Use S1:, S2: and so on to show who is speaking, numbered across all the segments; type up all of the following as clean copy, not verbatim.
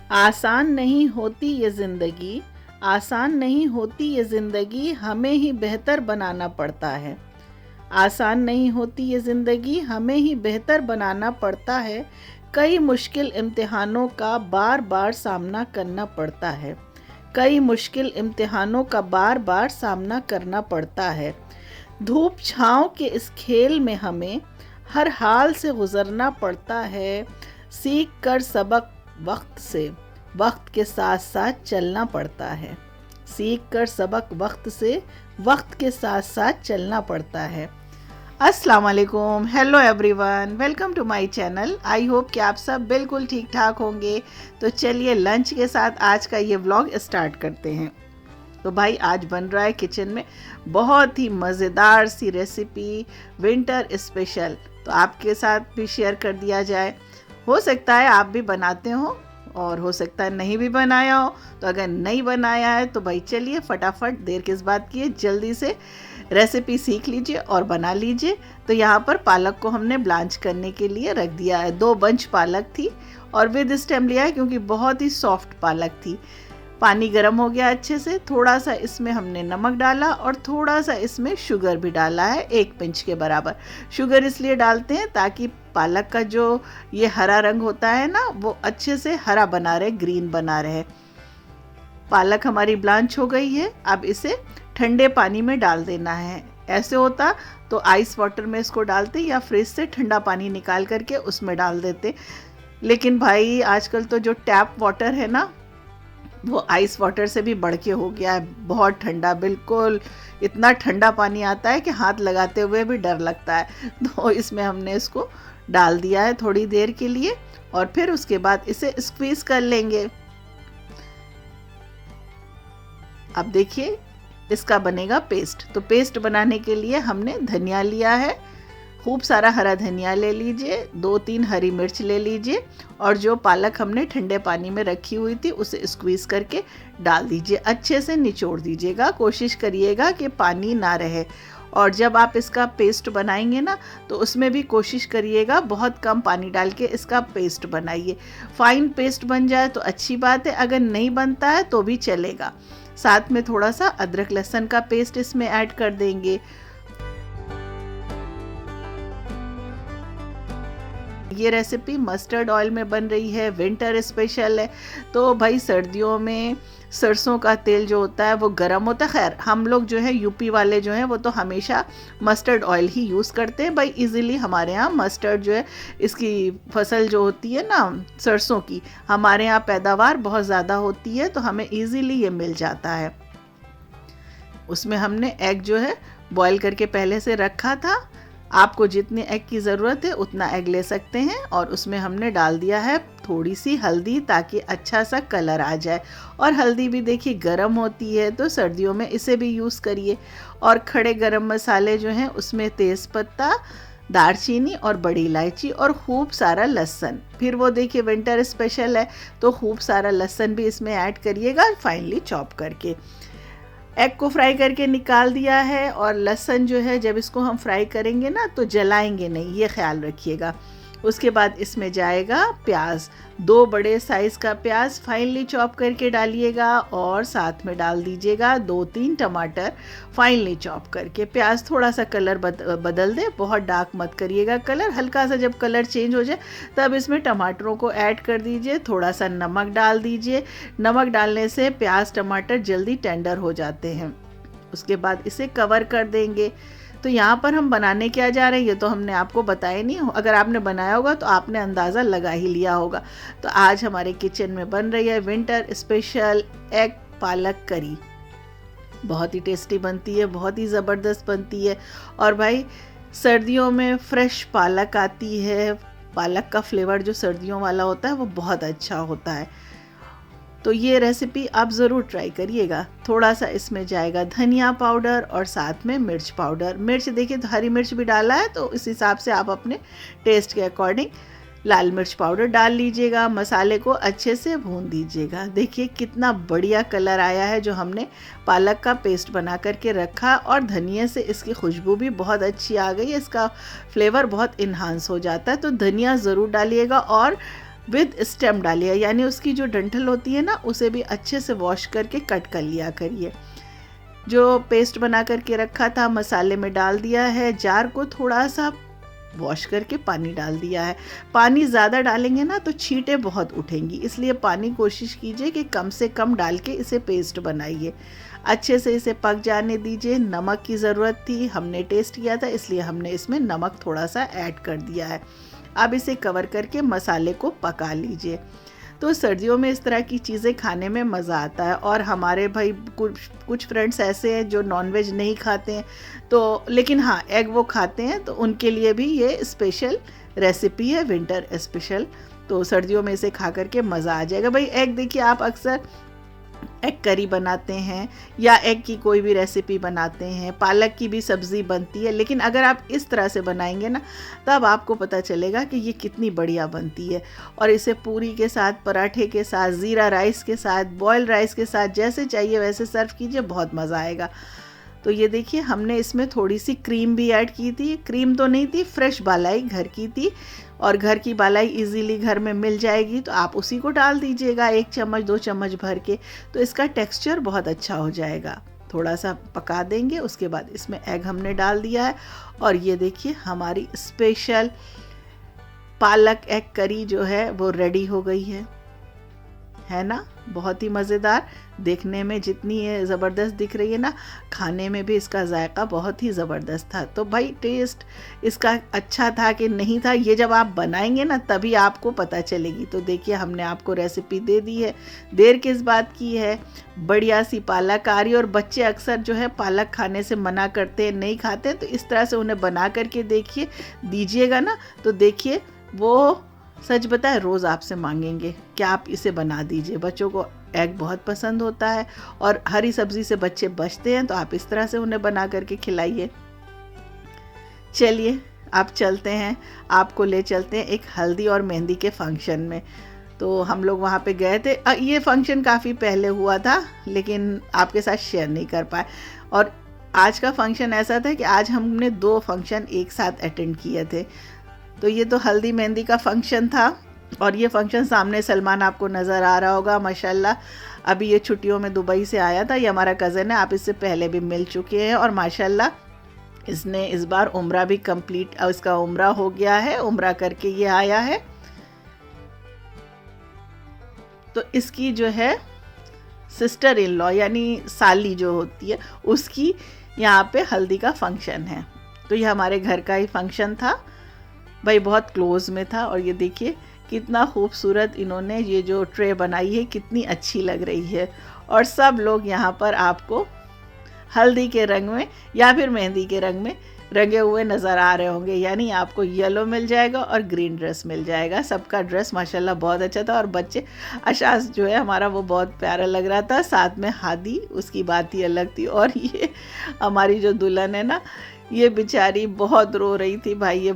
S1: आसान नहीं होती ये ज़िंदगी, आसान नहीं होती ये ज़िंदगी, हमें ही बेहतर बनाना पड़ता है। आसान नहीं होती ये ज़िंदगी, हमें ही बेहतर बनाना पड़ता है। कई मुश्किल इम्तिहानों का बार बार सामना करना पड़ता है। कई मुश्किल इम्तिहानों का बार बार सामना करना पड़ता है। धूप छाँव के इस खेल में हमें हर हाल से गुज़रना पड़ता है। सीख कर सबक वक्त के साथ साथ चलना पड़ता है। सीख कर सबक वक्त के साथ साथ चलना पड़ता है। अस्सलाम वालेकुम, hello everyone, welcome to my channel. I hope कि आप सब बिल्कुल ठीक ठाक होंगे। तो चलिए लंच के साथ आज का ये व्लॉग स्टार्ट करते हैं। तो भाई आज बन रहा है किचन में बहुत ही मज़ेदार सी रेसिपी, विंटर स्पेशल। तो आपके साथ भी शेयर कर दिया जाए। हो सकता है आप भी बनाते हो और हो सकता है नहीं भी बनाया हो। तो अगर नहीं बनाया है तो भाई चलिए फटाफट, देर किस बात की है, जल्दी से रेसिपी सीख लीजिए और बना लीजिए। तो यहाँ पर पालक को हमने ब्लांच करने के लिए रख दिया है। 2 बंच पालक थी और विद स्टेम लिया है क्योंकि बहुत ही सॉफ्ट पालक थी। पानी गर्म हो गया अच्छे से, थोड़ा सा इसमें हमने नमक डाला और थोड़ा सा इसमें शुगर भी डाला है, 1 पिंच के बराबर। शुगर इसलिए डालते हैं ताकि पालक का जो ये हरा रंग होता है ना, वो अच्छे से हरा बना रहे, ग्रीन बना रहे। पालक हमारी ब्लांच हो गई है। अब इसे ठंडे पानी में डाल देना है। ऐसे होता तो आइस वाटर में इसको डालते या फ्रिज से ठंडा पानी निकाल करके उसमें डाल देते। लेकिन भाई आजकल तो जो टैप वाटर है ना, वो आइस वाटर से भी बढ़ के हो गया है। बहुत ठंडा, बिल्कुल इतना ठंडा पानी आता है कि हाथ लगाते हुए भी डर लगता है। तो इसमें हमने इसको डाल दिया है थोड़ी देर के लिए और फिर उसके बाद इसे स्क्वीज कर लेंगे। अब देखिए इसका बनेगा पेस्ट। तो पेस्ट बनाने के लिए हमने धनिया लिया है, खूब सारा हरा धनिया ले लीजिए, 2-3 हरी मिर्च ले लीजिए और जो पालक हमने ठंडे पानी में रखी हुई थी उसे स्क्वीज़ करके डाल दीजिए। अच्छे से निचोड़ दीजिएगा, कोशिश करिएगा कि पानी ना रहे। और जब आप इसका पेस्ट बनाएंगे ना तो उसमें भी कोशिश करिएगा बहुत कम पानी डाल के इसका पेस्ट बनाइए। फाइन पेस्ट बन जाए तो अच्छी बात है, अगर नहीं बनता है तो भी चलेगा। साथ में थोड़ा सा अदरक लहसुन का पेस्ट इसमें ऐड कर देंगे। ये रेसिपी मस्टर्ड ऑयल में बन रही है, विंटर स्पेशल है। तो भाई सर्दियों में सरसों का तेल जो होता है वो गर्म होता है। खैर हम लोग जो है यूपी वाले जो हैं वो तो हमेशा मस्टर्ड ऑयल ही यूज़ करते हैं भाई। इजीली हमारे यहाँ मस्टर्ड जो है, इसकी फसल जो होती है ना सरसों की, हमारे यहाँ पैदावार बहुत ज़्यादा होती है तो हमें इजीली ये मिल जाता है। उसमें हमने एग जो है बॉईल करके पहले से रखा था। आपको जितने एग की ज़रूरत है उतना एग ले सकते हैं और उसमें हमने डाल दिया है थोड़ी सी हल्दी ताकि अच्छा सा कलर आ जाए। और हल्दी भी देखिए गर्म होती है तो सर्दियों में इसे भी यूज़ करिए। और खड़े गरम मसाले जो हैं उसमें तेज़पत्ता, दालचीनी और बड़ी इलायची और खूब सारा लहसुन। फिर वो देखिए विंटर स्पेशल है तो खूब सारा लहसुन भी इसमें ऐड करिएगा फाइनली चॉप करके। एग को फ्राई करके निकाल दिया है और लहसुन जो है जब इसको हम फ्राई करेंगे ना तो जलाएंगे नहीं, ये ख्याल रखिएगा। उसके बाद इसमें जाएगा प्याज, 2 बड़े साइज़ का प्याज फाइनली चॉप करके डालिएगा और साथ में डाल दीजिएगा 2-3 टमाटर फाइनली चॉप करके। प्याज थोड़ा सा कलर बदल दे, बहुत डार्क मत करिएगा कलर, हल्का सा जब कलर चेंज हो जाए तब इसमें टमाटरों को ऐड कर दीजिए। थोड़ा सा नमक डाल दीजिए। नमक डालने से प्याज टमाटर जल्दी टेंडर हो जाते हैं। उसके बाद इसे कवर कर देंगे। तो यहाँ पर हम बनाने क्या जा रहे हैं ये तो हमने आपको बताया नहीं। अगर आपने बनाया होगा तो आपने अंदाज़ा लगा ही लिया होगा। तो आज हमारे किचन में बन रही है विंटर स्पेशल एग पालक करी। बहुत ही टेस्टी बनती है, बहुत ही ज़बरदस्त बनती है। और भाई सर्दियों में फ्रेश पालक आती है, पालक का फ्लेवर जो सर्दियों वाला होता है वो बहुत अच्छा होता है। तो ये रेसिपी आप ज़रूर ट्राई करिएगा। थोड़ा सा इसमें जाएगा धनिया पाउडर और साथ में मिर्च पाउडर। मिर्च देखिए तो हरी मिर्च भी डाला है तो इस हिसाब से आप अपने टेस्ट के अकॉर्डिंग लाल मिर्च पाउडर डाल लीजिएगा। मसाले को अच्छे से भून दीजिएगा। देखिए कितना बढ़िया कलर आया है जो हमने पालक का पेस्ट बना करके रखा और धनिया से इसकी खुशबू भी बहुत अच्छी आ गई। इसका फ्लेवर बहुत इन्हांस हो जाता है। तो धनिया ज़रूर डालिएगा और विद स्टेम डालिए, यानी उसकी जो डंठल होती है ना उसे भी अच्छे से वॉश करके कट कर लिया करिए। जो पेस्ट बना करके रखा था मसाले में डाल दिया है, जार को थोड़ा सा वॉश करके पानी डाल दिया है। पानी ज़्यादा डालेंगे ना तो छींटे बहुत उठेंगी, इसलिए पानी कोशिश कीजिए कि कम से कम डाल के इसे पेस्ट बनाइए। अच्छे से इसे पक जाने दीजिए। नमक की ज़रूरत थी, हमने टेस्ट किया था इसलिए हमने इसमें नमक थोड़ा सा ऐड कर दिया है। अब इसे कवर करके मसाले को पका लीजिए। तो सर्दियों में इस तरह की चीज़ें खाने में मज़ा आता है। और हमारे भाई कुछ फ्रेंड्स ऐसे हैं जो नॉनवेज नहीं खाते हैं, तो लेकिन हाँ एग वो खाते हैं, तो उनके लिए भी ये स्पेशल रेसिपी है, विंटर स्पेशल। तो सर्दियों में इसे खा करके मज़ा आ जाएगा। भाई एग देखिए, आप अक्सर एग करी बनाते हैं या एग की कोई भी रेसिपी बनाते हैं, पालक की भी सब्ज़ी बनती है, लेकिन अगर आप इस तरह से बनाएंगे ना तब आपको पता चलेगा कि ये कितनी बढ़िया बनती है। और इसे पूरी के साथ, पराठे के साथ, ज़ीरा राइस के साथ, बॉयल राइस के साथ, जैसे चाहिए वैसे सर्व कीजिए, बहुत मज़ा आएगा। तो ये देखिए हमने इसमें थोड़ी सी क्रीम भी ऐड की थी। क्रीम तो नहीं थी, फ्रेश बालाई घर की थी, और घर की बालाई इजीली घर में मिल जाएगी, तो आप उसी को डाल दीजिएगा 1 चम्मच 2 चम्मच भर के, तो इसका टेक्सचर बहुत अच्छा हो जाएगा। थोड़ा सा पका देंगे, उसके बाद इसमें एग हमने डाल दिया है। और ये देखिए हमारी स्पेशल पालक एग करी जो है वो रेडी हो गई है ना। बहुत ही मज़ेदार, देखने में जितनी ये ज़बरदस्त दिख रही है ना, खाने में भी इसका जायका बहुत ही ज़बरदस्त था। तो भाई टेस्ट इसका अच्छा था कि नहीं था, ये जब आप बनाएंगे ना तभी आपको पता चलेगी। तो देखिए हमने आपको रेसिपी दे दी है, देर किस बात की है। बढ़िया सी पालक आ रही है, और बच्चे अक्सर जो है पालक खाने से मना करते हैं, नहीं खाते, तो इस तरह से उन्हें बना करके देखिए, दीजिएगा ना तो देखिए वो सच बताए रोज़ आपसे मांगेंगे कि आप इसे बना दीजिए। बच्चों को एग बहुत पसंद होता है, और हरी सब्ज़ी से बच्चे बचते हैं, तो आप इस तरह से उन्हें बना करके खिलाइए। चलिए आप चलते हैं, आपको ले चलते हैं एक हल्दी और मेहंदी के फंक्शन में। तो हम लोग वहाँ पे गए थे। ये फंक्शन काफ़ी पहले हुआ था, लेकिन आपके साथ शेयर नहीं कर पाए। और आज का फंक्शन ऐसा था कि आज हमने 2 फंक्शन एक साथ अटेंड किए थे। तो ये तो हल्दी मेहंदी का फंक्शन था, और ये फंक्शन सामने सलमान आपको नज़र आ रहा होगा माशाल्लाह। अभी ये छुट्टियों में दुबई से आया था, ये हमारा कज़न है, आप इससे पहले भी मिल चुके हैं। और माशाल्लाह इसने इस बार उम्रा भी कंप्लीट, इसका उम्रा हो गया है, उम्रा करके ये आया है। तो इसकी जो है सिस्टर इन लॉ यानी साली जो होती है, उसकी यहाँ पे हल्दी का फंक्शन है। तो ये हमारे घर का ही फंक्शन था भाई, बहुत क्लोज़ में था। और ये देखिए कितना खूबसूरत इन्होंने ये जो ट्रे बनाई है, कितनी अच्छी लग रही है। और सब लोग यहाँ पर आपको हल्दी के रंग में या फिर मेहंदी के रंग में रंगे हुए नज़र आ रहे होंगे, यानी आपको येलो मिल जाएगा और ग्रीन ड्रेस मिल जाएगा। सबका ड्रेस माशाल्लाह बहुत अच्छा था, और बच्चे अशास जो है हमारा वो बहुत प्यारा लग रहा था, साथ में हादी, उसकी बात ही अलग थी। और ये हमारी जो दुल्हन है ना, ये बेचारी बहुत रो रही थी भाई।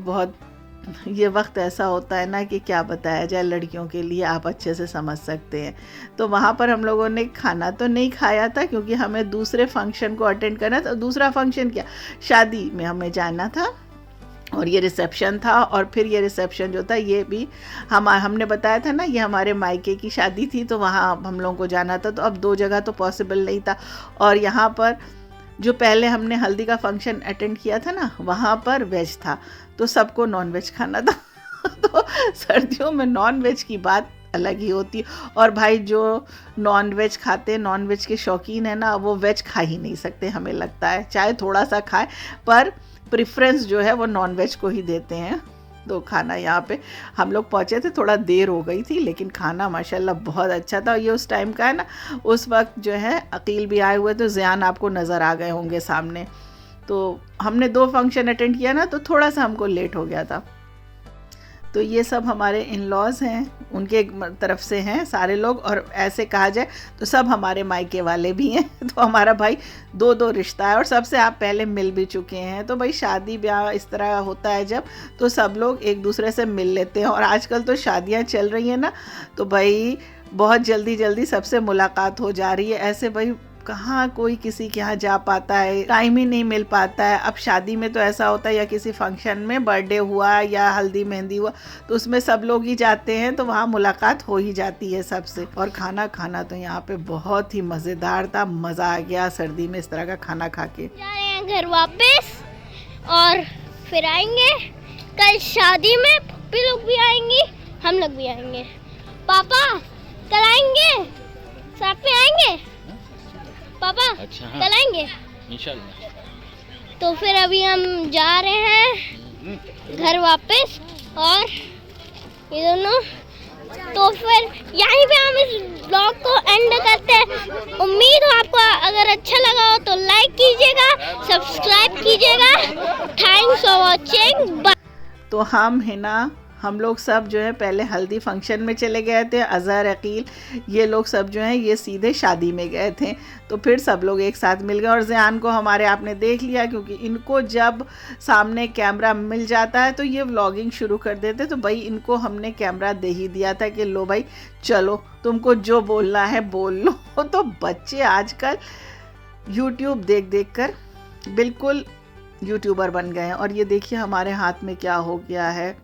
S1: ये वक्त ऐसा होता है ना कि क्या बताया जाए, लड़कियों के लिए आप अच्छे से समझ सकते हैं। तो वहाँ पर हम लोगों ने खाना तो नहीं खाया था, क्योंकि हमें दूसरे फंक्शन को अटेंड करना था। दूसरा फंक्शन क्या, शादी में हमें जाना था, और ये रिसेप्शन था। और फिर ये रिसेप्शन जो था ये भी हमने बताया था ना, ये हमारे मायके की शादी थी, तो वहाँ हम लोगों को जाना था। तो अब 2 जगह तो पॉसिबल नहीं था। और यहाँ पर जो पहले हमने हल्दी का फंक्शन अटेंड किया था ना, वहाँ पर वेज था, तो सबको नॉन वेज खाना था। तो सर्दियों में नॉन वेज की बात अलग ही होती है। और भाई जो नॉन वेज खाते हैं, नॉन वेज के शौकीन है ना, वो वेज खा ही नहीं सकते, हमें लगता है, चाहे थोड़ा सा खाए, पर प्रेफरेंस जो है वो नॉन वेज को ही देते हैं। तो खाना यहाँ पे हम लोग पहुँचे थे, थोड़ा देर हो गई थी, लेकिन खाना माशाल्लाह बहुत अच्छा था। ये उस टाइम का है ना, उस वक्त जो है अकील भी आए हुए, तो ज़ियान आपको नज़र आ गए होंगे सामने। तो हमने 2 फंक्शन अटेंड किया ना, तो थोड़ा सा हमको लेट हो गया था। तो ये सब हमारे इन लॉज हैं, उनके तरफ से हैं सारे लोग, और ऐसे कहा जाए तो सब हमारे मायके वाले भी हैं। तो हमारा भाई 2 रिश्ता है, और सबसे आप पहले मिल भी चुके हैं। तो भाई शादी ब्याह इस तरह होता है जब, तो सब लोग एक दूसरे से मिल लेते हैं। और आजकल तो शादियां चल रही हैं ना, तो भाई बहुत जल्दी जल्दी सबसे मुलाकात हो जा रही है। ऐसे भाई कहाँ कोई किसी के यहाँ जा पाता है, टाइम ही नहीं मिल पाता है। अब शादी में तो ऐसा होता है या किसी फंक्शन में बर्थडे हुआ या हल्दी मेहंदी हुआ तो उसमें सब लोग ही जाते हैं, तो वहाँ मुलाकात हो ही जाती है सबसे। और खाना खाना तो यहाँ पे बहुत ही मज़ेदार था, मज़ा आ गया सर्दी में इस तरह का खाना खा के।
S2: जा रहे हैं घर वापस और फिर आएंगे कल शादी में, पप्पी लोग भी आएंगी, हम लोग भी आएंगे। पापा कल आएंगे, साथ में आएंगे पापा? अच्छा, हाँ। कल आएंगे इंशाल्लाह। तो फिर अभी हम जा रहे हैं घर वापस और ये दोनों, तो फिर यहीं पे हम इस ब्लॉग को एंड करते हैं। उम्मीद हो आपको अगर अच्छा लगा हो तो लाइक कीजिएगा, सब्सक्राइब कीजिएगा। Thanks for watching.
S1: तो हम लोग सब जो है पहले हल्दी फंक्शन में चले गए थे, अज़हर अकील ये लोग सब जो हैं ये सीधे शादी में गए थे। तो फिर सब लोग एक साथ मिल गए और ज़ियान को हमारे आपने देख लिया, क्योंकि इनको जब सामने कैमरा मिल जाता है तो ये व्लॉगिंग शुरू कर देते। तो भाई इनको हमने कैमरा दे ही दिया था कि लो भाई चलो तुमको जो बोलना है बोल लो। तो बच्चे आजकल यूट्यूब देख देख कर बिल्कुल यूट्यूबर बन गए हैं। और ये देखिए हमारे हाथ में क्या हो गया है,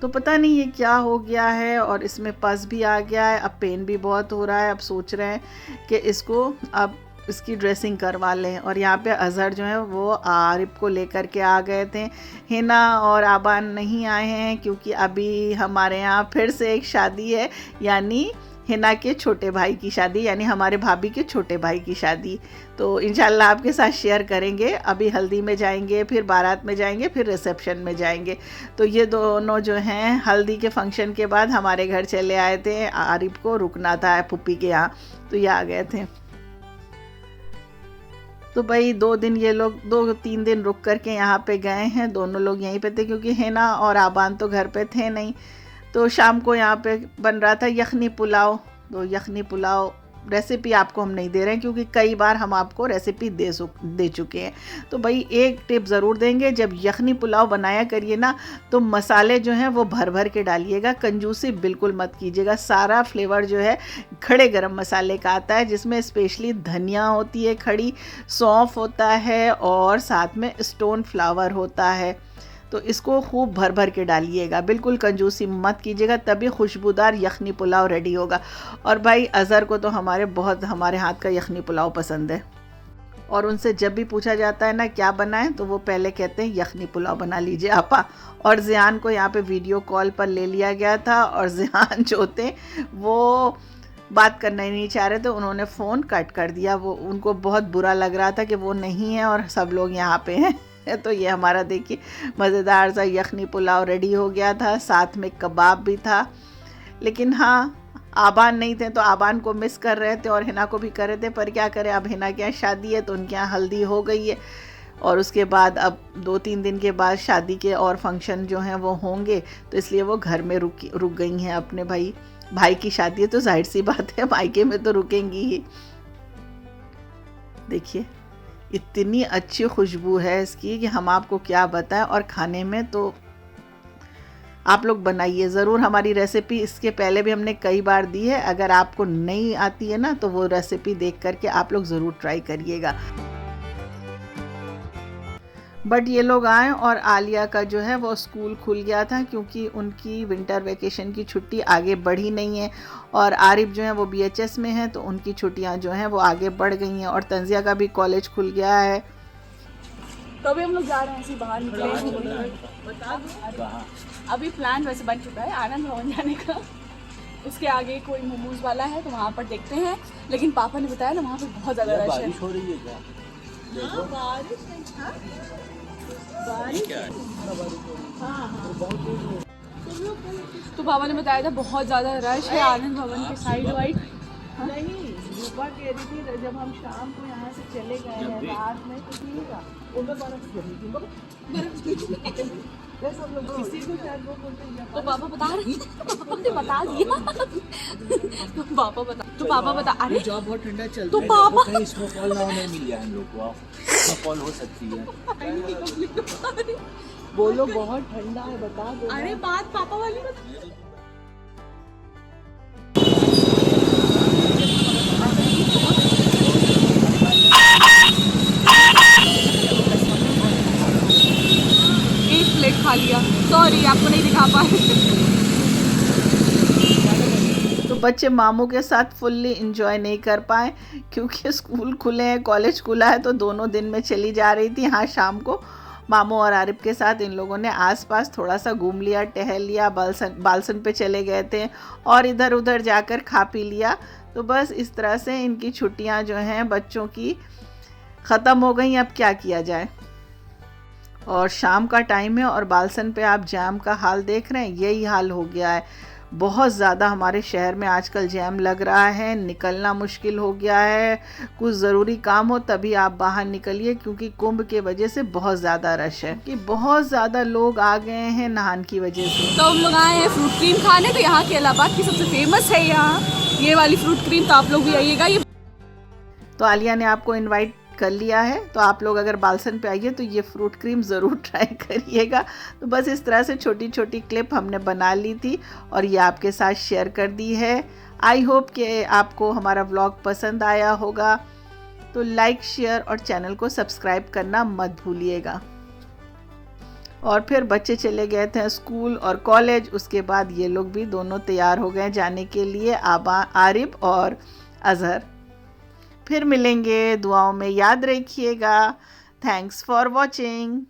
S1: तो पता नहीं ये क्या हो गया है। और इसमें पस भी आ गया है, अब पेन भी बहुत हो रहा है। अब सोच रहे हैं कि इसको अब इसकी ड्रेसिंग करवा लें। और यहाँ पे अज़हर जो है वो आरिफ को लेकर के आ गए थे। हिना और आबान नहीं आए हैं क्योंकि अभी हमारे यहाँ फिर से एक शादी है, यानी हिना के छोटे भाई की शादी, यानी हमारे भाभी के छोटे भाई की शादी। तो इंशाल्लाह आपके साथ शेयर करेंगे। अभी हल्दी में जाएंगे, फिर बारात में जाएंगे, फिर रिसेप्शन में जाएंगे। तो ये दोनों जो हैं हल्दी के फंक्शन के बाद हमारे घर चले आए थे, आरिफ को रुकना था पुप्पी के यहाँ, तो ये आ गए थे। तो भाई 2-3 दिन रुक करके यहाँ पे गए हैं, दोनों लोग यहीं पे थे क्योंकि हिना और आबान तो घर पे थे नहीं। तो शाम को यहाँ पे बन रहा था यखनी पुलाव। तो यखनी पुलाव रेसिपी आपको हम नहीं दे रहे हैं क्योंकि कई बार हम आपको रेसिपी दे चुके हैं। तो भाई एक टिप ज़रूर देंगे, जब यखनी पुलाव बनाया करिए ना तो मसाले जो हैं वो भर भर के डालिएगा, कंजूसी बिल्कुल मत कीजिएगा। सारा फ्लेवर जो है खड़े गरम मसाले का आता है, जिसमें स्पेशली धनिया होती है खड़ी, सौंफ होता है और साथ में स्टोन फ्लावर होता है। तो इसको खूब भर भर के डालिएगा, बिल्कुल कंजूसी मत कीजिएगा, तभी खुशबूदार यखनी पुलाव रेडी होगा। और भाई अज़हर को तो हमारे हाथ का यखनी पुलाव पसंद है। और उनसे जब भी पूछा जाता है ना क्या बनाएं तो वो पहले कहते हैं यखनी पुलाव बना लीजिए आपा। और ज़ियान को यहाँ पे वीडियो कॉल पर ले लिया गया था और ज़ियान जो थे वो बात करना ही नहीं चाह रहे थे, उन्होंने फ़ोन कट कर दिया। वो उनको बहुत बुरा लग रहा था कि वो नहीं है और सब लोग यहाँ पे हैं। तो ये हमारा देखिए मज़ेदार सा यखनी पुलाव रेडी हो गया था, साथ में कबाब भी था। लेकिन हाँ आबान नहीं थे तो आबान को मिस कर रहे थे और हिना को भी कर रहे थे, पर क्या करें, अब हिना के यहाँ शादी है तो उनके यहाँ हल्दी हो गई है और उसके बाद अब 2-3 दिन के बाद शादी के और फंक्शन जो हैं वो होंगे, तो इसलिए वो घर में रुक गई हैं। अपने भाई की शादी है तो जाहिर सी बात है मायके में तो रुकेंगी ही। देखिए इतनी अच्छी खुशबू है इसकी कि हम आपको क्या बताएं। और खाने में तो आप लोग बनाइए ज़रूर, हमारी रेसिपी इसके पहले भी हमने कई बार दी है, अगर आपको नहीं आती है ना तो वो रेसिपी देख करके आप लोग ज़रूर ट्राई करिएगा। बट ये लोग आए और आलिया का जो है वो स्कूल खुल गया था क्योंकि उनकी विंटर वेकेशन की छुट्टी आगे बढ़ी नहीं है। और आरिफ जो है वो BHS में है तो उनकी छुट्टियां जो हैं वो आगे बढ़ गई हैं। और तंजिया का भी कॉलेज खुल गया है।
S3: तो अभी हम लोग जा रहे हैं, ऐसे बाहर निकले। बता दो अभी प्लान वैसे बन चुका है आनंद भवन जाने का। उसके आगे कोई मोमोज वाला है तो वहाँ पर देखते हैं, लेकिन पापा ने बताया ना वहाँ पर बहुत ज़्यादा रश है।
S4: बारिश हो रही है क्या?
S3: तो पापा ने बताया था बहुत ज़्यादा रश है आनंद भवन के साइड वाइड।
S1: नहीं रूपा कह रही थी जब हम शाम को यहाँ से चले गए हैं रात में तो ठीक था, उनमें बर्फ गिरी थी। किसी को शायद वो बोलते
S3: तो पापा बता रहे बता दिया। तो पापा बता अरे
S4: जॉब बहुत ठंडा चल
S3: तो
S4: रहा है,
S3: पापा
S4: कहीं स्नोफॉल ना होने मिल जाए हम लोग को, स्नोफॉल हो सकती है।
S1: बोलो बहुत ठंडा है बता दो।
S3: अरे बात पापा वाली बता। बहुत
S1: तो बच्चे मामू के साथ फुल्ली इंजॉय नहीं कर पाए क्योंकि स्कूल खुले हैं, कॉलेज खुला है, तो दोनों दिन में चली जा रही थी। हाँ, शाम को मामू और आरिफ के साथ इन लोगों ने आसपास थोड़ा सा घूम लिया, टहल लिया, बालसन पे चले गए थे और इधर उधर जाकर खा पी लिया। तो बस इस तरह से इनकी छुट्टियां जो हैं बच्चों की ख़त्म हो गई। अब क्या किया जाए। और शाम का टाइम है और बालसन पे आप जैम का हाल देख रहे हैं, यही हाल हो गया है। बहुत ज़्यादा हमारे शहर में आजकल जैम लग रहा है, निकलना मुश्किल हो गया है। कुछ ज़रूरी काम हो तभी आप बाहर निकलिए क्योंकि कुंभ के वजह से बहुत ज़्यादा रश है कि बहुत ज़्यादा लोग आ गए हैं नहान की वजह से।
S3: तो हम लोग आए हैं फ्रूट क्रीम खाने। तो यहाँ के इलाहाबाद की सबसे फेमस है यहाँ ये वाली फ्रूट क्रीम, तो आप लोग भी आइएगा। ये
S1: तो आलिया ने आपको इनवाइट कर लिया है, तो आप लोग अगर बालसन पे आइए तो ये फ्रूट क्रीम ज़रूर ट्राई करिएगा। तो बस इस तरह से छोटी छोटी क्लिप हमने बना ली थी और ये आपके साथ शेयर कर दी है। आई होप कि आपको हमारा व्लॉग पसंद आया होगा। तो लाइक, शेयर और चैनल को सब्सक्राइब करना मत भूलिएगा। और फिर बच्चे चले गए थे स्कूल और कॉलेज, उसके बाद ये लोग भी दोनों तैयार हो गए जाने के लिए, आरिफ और अजहर। फिर मिलेंगे, दुआओं में याद रखिएगा। Thanks for watching.